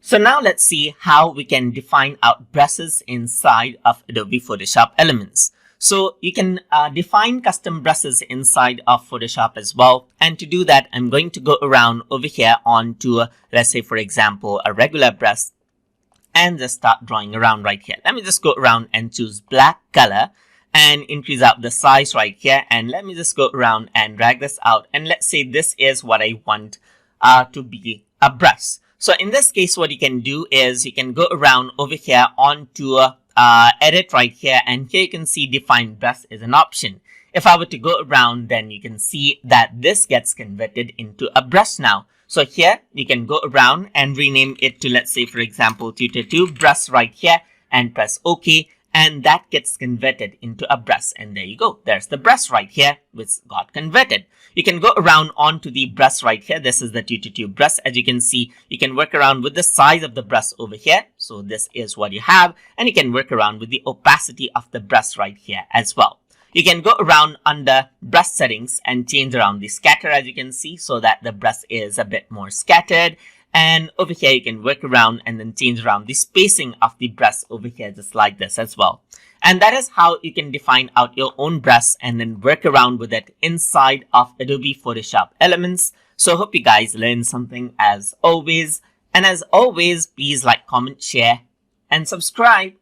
So now let's see how we can define out brushes inside of Adobe Photoshop Elements. So you can define custom brushes inside of Photoshop as well. And to do that, I'm going to go around over here onto, let's say, for example, a regular brush and just start drawing around right here. Let me just go around and choose black color and increase out the size right here. And let me just go around and drag this out. And let's say this is what I want to be a brush. So in this case, what you can do is you can go around over here onto edit right here, and here you can see define brush is an option. If I were to go around, then you can see that this gets converted into a brush now. So here you can go around and rename it to, let's say, for example, Tutor 2 brush right here and press OK. And that gets converted into a brush. And there you go. There's the brush right here, which got converted. You can go around onto the brush right here. This is the Tutor 2 brush. As you can see, you can work around with the size of the brush over here. So this is what you have. And you can work around with the opacity of the brush right here as well. You can go around under brush settings and change around the scatter, as you can see, so that the brush is a bit more scattered. And over here, you can work around and then change around the spacing of the brush over here, just like this as well. And that is how you can define out your own brush and then work around with it inside of Adobe Photoshop Elements. So I hope you guys learned something as always. And as always, please like, comment, share, and subscribe.